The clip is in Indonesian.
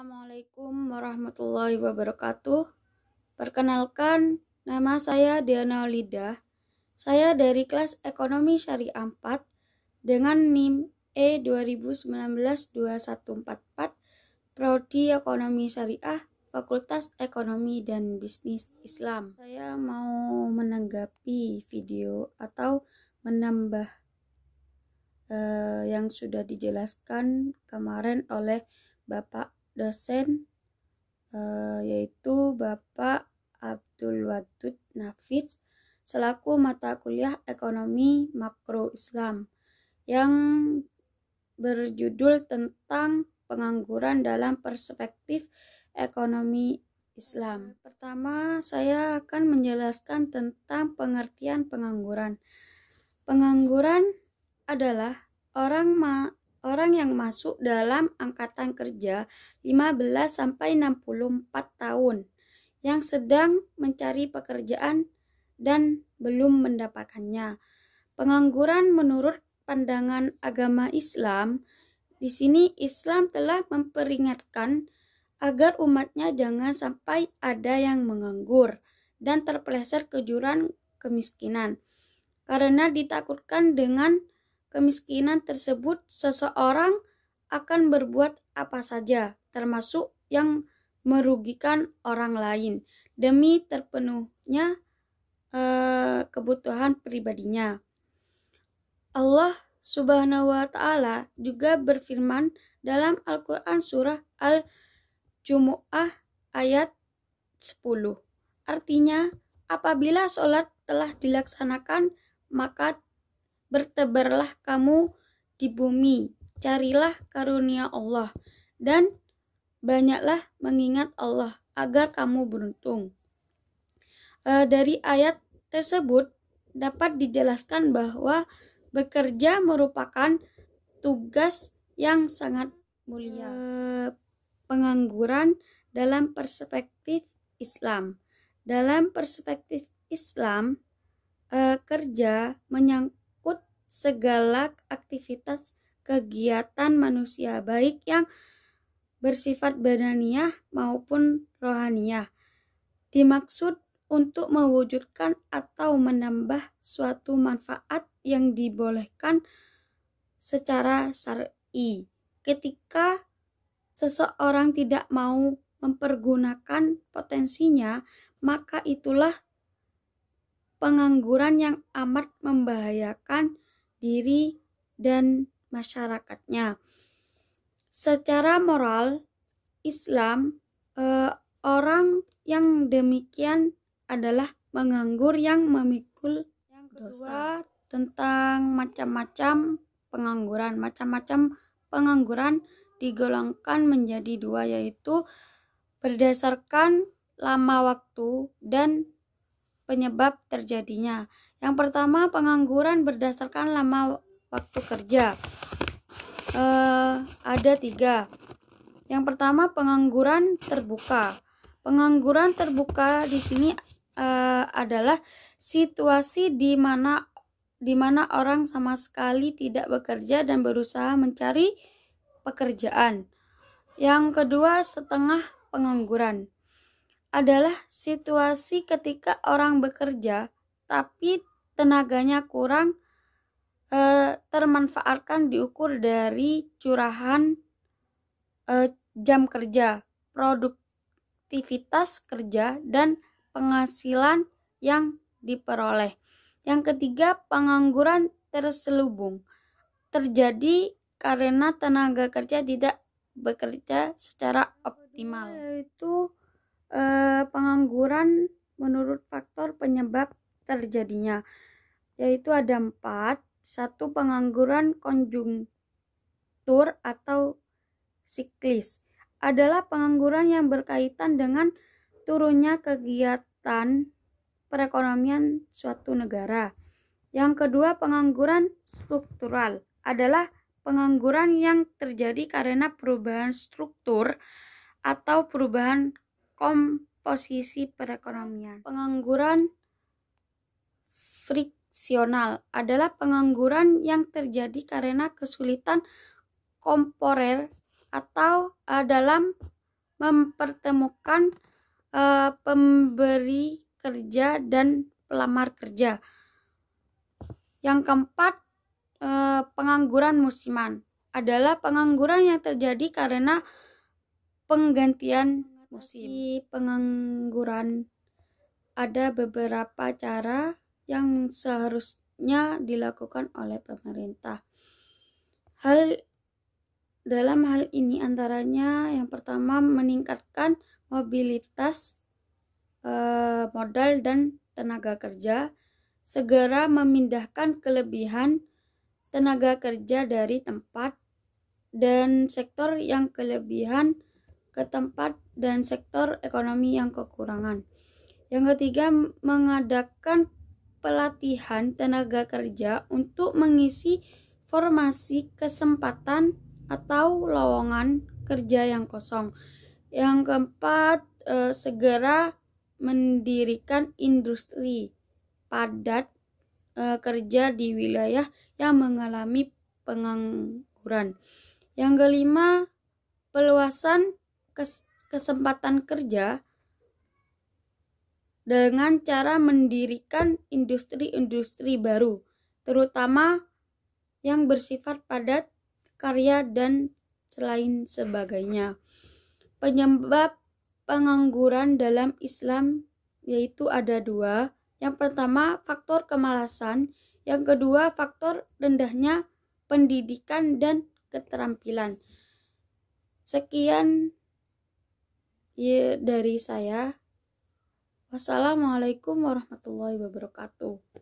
Assalamualaikum warahmatullahi wabarakatuh. Perkenalkan, nama saya Diana Olidah. Saya dari kelas Ekonomi Syariah 4 dengan NIM E2019-2144, Prodi Ekonomi Syariah, Fakultas Ekonomi dan Bisnis Islam. Saya mau menanggapi video atau menambah yang sudah dijelaskan kemarin oleh Bapak dosen, yaitu Bapak Abdul Wadud Nafis selaku mata kuliah Ekonomi Makro Islam yang berjudul tentang pengangguran dalam perspektif ekonomi Islam. Pertama, saya akan menjelaskan tentang pengertian pengangguran. Pengangguran adalah orang yang masuk dalam angkatan kerja 15-64 tahun yang sedang mencari pekerjaan dan belum mendapatkannya. Pengangguran menurut pandangan agama Islam, di sini Islam telah memperingatkan agar umatnya jangan sampai ada yang menganggur dan terpeleset ke jurang kemiskinan. Karena ditakutkan dengan kemiskinan tersebut, seseorang akan berbuat apa saja, termasuk yang merugikan orang lain, demi terpenuhnya kebutuhan pribadinya. Allah Subhanahu wa Ta'ala juga berfirman dalam Al-Quran Surah Al-Jumu'ah ayat 10. Artinya, apabila sholat telah dilaksanakan, maka bertebarlah kamu di bumi, carilah karunia Allah, dan banyaklah mengingat Allah agar kamu beruntung. Dari ayat tersebut dapat dijelaskan bahwa bekerja merupakan tugas yang sangat mulia. Pengangguran dalam perspektif Islam. Dalam perspektif Islam, kerja menyangkut segala aktivitas kegiatan manusia, baik yang bersifat badaniyah maupun rohaniyah, dimaksud untuk mewujudkan atau menambah suatu manfaat yang dibolehkan secara syar'i. Ketika seseorang tidak mau mempergunakan potensinya, maka itulah pengangguran yang amat membahayakan diri dan masyarakatnya. Secara moral, Islam, orang yang demikian adalah menganggur yang memikul dosa. Tentang macam-macam pengangguran. Macam-macam pengangguran digolongkan menjadi dua, yaitu berdasarkan lama waktu dan penyebab terjadinya. Yang pertama, pengangguran berdasarkan lama waktu kerja. Ada 3. Yang pertama, pengangguran terbuka. Pengangguran terbuka di sini adalah situasi di mana orang sama sekali tidak bekerja dan berusaha mencari pekerjaan. Yang kedua, setengah pengangguran adalah situasi ketika orang bekerja tapi tenaganya kurang termanfaatkan diukur dari curahan jam kerja, produktivitas kerja, dan penghasilan yang diperoleh. Yang ketiga, pengangguran terselubung terjadi karena tenaga kerja tidak bekerja secara optimal, yaitu pengangguran menurut faktor penyebab terjadinya, yaitu ada 4. 1. Pengangguran konjungtur atau siklis adalah pengangguran yang berkaitan dengan turunnya kegiatan perekonomian suatu negara. Yang kedua, pengangguran struktural adalah pengangguran yang terjadi karena perubahan struktur atau perubahan komposisi perekonomian. Pengangguran friksional adalah pengangguran yang terjadi karena kesulitan temporer atau dalam mempertemukan pemberi kerja dan pelamar kerja. Yang keempat, pengangguran musiman adalah pengangguran yang terjadi karena penggantian musim. Pengangguran ada beberapa cara yang seharusnya dilakukan oleh pemerintah. Dalam hal ini antaranya yang pertama meningkatkan mobilitas modal dan tenaga kerja, segera memindahkan kelebihan tenaga kerja dari tempat dan sektor yang kelebihan ke tempat dan sektor ekonomi yang kekurangan. Yang ketiga, mengadakan pelatihan tenaga kerja untuk mengisi formasi kesempatan atau lowongan kerja yang kosong. Yang keempat, segera mendirikan industri padat kerja di wilayah yang mengalami pengangguran. Yang kelima, peluasan kesempatan kerja dengan cara mendirikan industri-industri baru, terutama yang bersifat padat karya dan selain sebagainya. Penyebab pengangguran dalam Islam yaitu ada dua. Yang pertama, faktor kemalasan. Yang kedua, faktor rendahnya pendidikan dan keterampilan. Sekian dari saya. Wassalamualaikum warahmatullahi wabarakatuh.